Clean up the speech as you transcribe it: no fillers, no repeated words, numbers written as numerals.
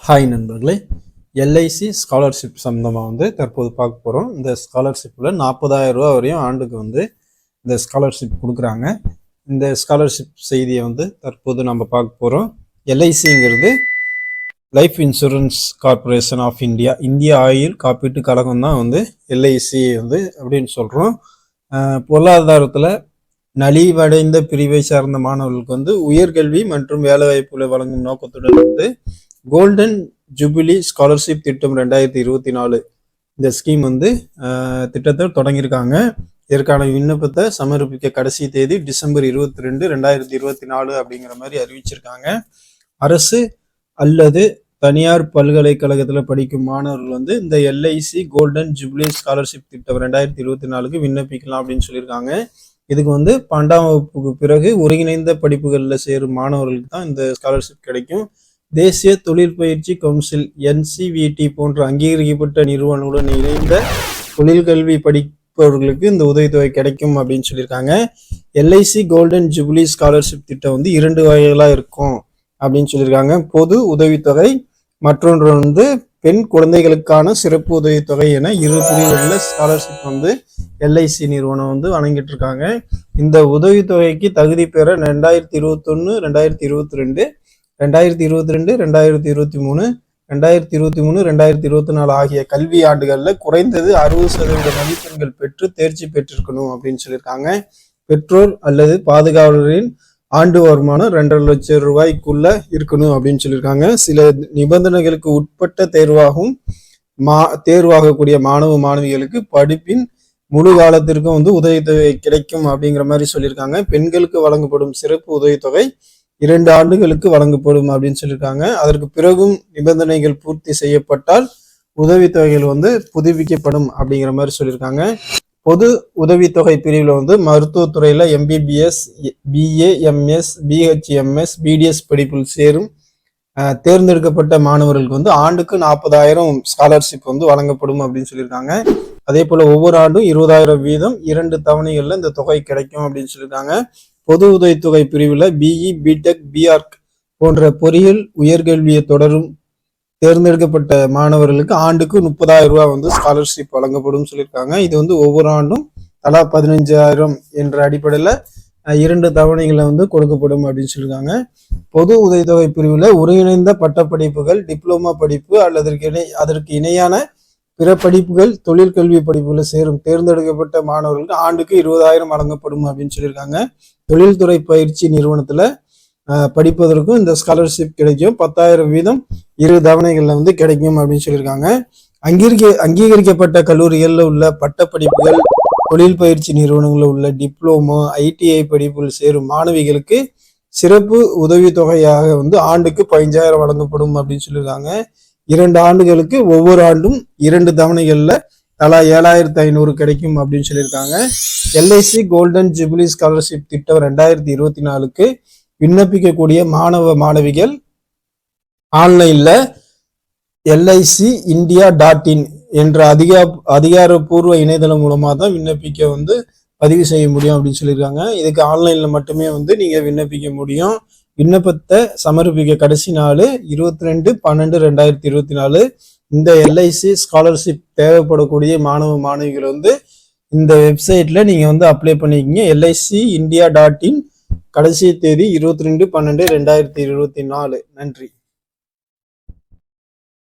Hi நண்பர்களே, LIC scholarship சம்மந்தமாக தற்போது பார்க்க போகிறோம். இந்த ஸ்காலர்ஷிப்பில் 40,000 ரூபா வரையும் ஆண்டுக்கு இந்த ஸ்காலர்ஷிப் கொடுக்குறாங்க. இந்த ஸ்காலர்ஷிப் செய்தியை தற்போது நம்ம பார்க்க போகிறோம். எல்ஐசிங்கிறது life insurance corporation of India, இந்திய ஆயுள் காப்பீட்டு கழகம் தான் எல்ஐசி அப்படின்னு சொல்கிறோம். பொருளாதாரத்தில் நலிவடைந்த பிரிவை சார்ந்த மாணவர்களுக்கு உயர்கல்வி மற்றும் வேலைவாய்ப்புகளை வழங்கும் நோக்கத்துடன் கோல்டன் ஜூபிலி ஸ்காலர்ஷிப் திட்டம் 2024 இந்த ஸ்கீம் திட்டத்தை தொடங்கியிருக்காங்க. இதற்கான விண்ணப்பத்தை சமர்ப்பிக்க கடைசி தேதி டிசம்பர் 22, 2024 அப்படிங்கிற மாதிரி அறிவிச்சிருக்காங்க. அரசு அல்லது தனியார் பல்கலைக்கழகத்தில் படிக்கும் மாணவர்கள் இந்த எல்ஐசி கோல்டன் ஜூபிலி ஸ்காலர்ஷிப் திட்டம் 2024க்கு விண்ணப்பிக்கலாம் அப்படின்னு சொல்லியிருக்காங்க. இதுக்கு 12ஆம் வகுப்புக்கு பிறகு ஒருங்கிணைந்த படிப்புகளில் சேரும் மாணவர்களுக்கு தான் இந்த ஸ்காலர்ஷிப் கிடைக்கும். தேசிய தொழில் பயிற்சி கவுன்சில் NCVT போன்ற அங்கீகரிக்கப்பட்ட நிறுவனங்களுடன் இணைந்த தொழில்கல்வி படிப்பவர்களுக்கு இந்த உதவித்தொகை கிடைக்கும் அப்படின்னு சொல்லியிருக்காங்க. எல்ஐசி கோல்டன் ஜூபிலி ஸ்காலர்ஷிப் திட்டம் 2 வகைகளாக இருக்கும் அப்படின்னு சொல்லியிருக்காங்க. பொது உதவித்தொகை, மற்றொன்று பெண் குழந்தைகளுக்கான சிறப்பு உதவித்தொகை என 2 பிரிவுகளில் ஸ்காலர்ஷிப் எல்ஐசி நிறுவனம் வழங்கிட்டு இருக்காங்க. இந்த உதவித்தொகைக்கு தகுதி பெற 2021, 2022, 2022, 2023, 2023, 2024 ஆகிய கல்வி ஆண்டுகளில் குறைந்தது 60% மதிப்பெண்கள் பெற்று தேர்ச்சி பெற்றிருக்கணும் அப்படின்னு சொல்லியிருக்காங்க. பெற்றோர் அல்லது பாதுகாவலரின் ஆண்டு வருமானம் 2.5 லட்சம் ரூபாய்க்குள்ள இருக்கணும் அப்படின்னு சொல்லியிருக்காங்க. சில நிபந்தனைகளுக்கு உட்பட்ட தேர்வாகக்கூடிய மாணவ மாணவிகளுக்கு படிப்பின் முழு காலத்திற்கும் உதவித்தொகை கிடைக்கும் அப்படிங்கிற மாதிரி சொல்லியிருக்காங்க. பெண்களுக்கு வழங்கப்படும் சிறப்பு உதவித்தொகை 2 ஆண்டுகளுக்கு வழங்கப்படும் அப்படின்னு சொல்லியிருக்காங்க. அதற்கு பிறகும் நிபந்தனைகள் பூர்த்தி செய்யப்பட்டால் உதவித்தொகைகள் புதுப்பிக்கப்படும் அப்படிங்கிற மாதிரி சொல்லியிருக்காங்க. பொது உதவித்தொகை பிரிவில் மருத்துவத்துறையில் MBBS, BA, MS, BHMS, BDS படிப்பில் சேரும் தேர்ந்தெடுக்கப்பட்ட மாணவர்களுக்கு ஆண்டுக்கு 40,000 ஸ்காலர்ஷிப் வழங்கப்படும் அப்படின்னு சொல்லியிருக்காங்க. அதே போல ஒவ்வொரு ஆண்டும் 20,000 வீதம் 2 தவணைகள்ல இந்த தொகை கிடைக்கும் அப்படின்னு சொல்லியிருக்காங்க. பொது உதவித்தொகை பிரிவில் BE, BTech, BArc போன்ற பொறியியல் உயர்கல்வியை தொடரும் தேர்ந்தெடுக்கப்பட்ட மாணவர்களுக்கு ஆண்டுக்கு 30,000 ரூபாய் ஸ்காலர்ஷிப் வழங்கப்படும் சொல்லியிருக்காங்க. இது ஒவ்வொரு ஆண்டும் தலா 15,000 என்ற அடிப்படையில் 2 தவணைகளை கொடுக்கப்படும் அப்படின்னு சொல்லியிருக்காங்க. பொது உதவித்தொகை பிரிவில் ஒருங்கிணைந்த பட்டப்படிப்புகள், டிப்ளமா படிப்பு அல்லது அதற்கு இணையான பிற படிப்புகள், தொழிற்கல்வி படிப்புகளை சேரும் தேர்ந்தெடுக்கப்பட்ட மாணவர்களுக்கு ஆண்டுக்கு 20,000 வழங்கப்படும் அப்படின்னு சொல்லியிருக்காங்க. தொழில்துறை பயிற்சி நிறுவனத்துல படிப்பதற்கும் இந்த ஸ்காலர்ஷிப் கிடைக்கும். 10,000 வீதம் 2 தவணைகள்ல கிடைக்கும் அப்படின்னு சொல்லியிருக்காங்க. அங்கீகரிக்கப்பட்ட கல்லூரிகள்ல உள்ள பட்டப்படிப்புகள், தொழில் பயிற்சி நிறுவனங்களில் உள்ள டிப்ளமோ, ITI படிப்புகள் சேரும் மாணவிகளுக்கு சிறப்பு உதவித்தொகையாக ஆண்டுக்கு 15,000 வழங்கப்படும் அப்படின்னு சொல்லியிருக்காங்க. 2 ஆண்டுகளுக்கு ஒவ்வொரு ஆண்டும் 2 தவணைகள்ல தலா 7,500 கிடைக்கும் அப்படின்னு சொல்லியிருக்காங்க. எல்ஐசி கோல்டன் ஜூபிலி ஸ்காலர்ஷிப் திட்டம் 2024க்கு விண்ணப்பிக்கக்கூடிய மாணவ மாணவிகள் ஆன்லைன்ல LICindia.in என்ற அதிகாரப்பூர்வ இணையதளம் மூலமா தான் விண்ணப்பிக்க பதிவு செய்ய முடியும் அப்படின்னு சொல்லியிருக்காங்க. இதுக்கு ஆன்லைன்ல மட்டுமே நீங்க விண்ணப்பிக்க முடியும். விண்ணப்பத்தை சமர்ப்பிக்க கடைசி நாள் 22/12/2024. இந்த எல்ஐசி ஸ்காலர்ஷிப் தேவைப்படக்கூடிய மாணவ மாணவிகள் இந்த வெப்சைட்ல நீங்க அப்ளை பண்ணிக்கிங்க. LICindia.in கடைசி தேதி 22/12/2024. நன்றி.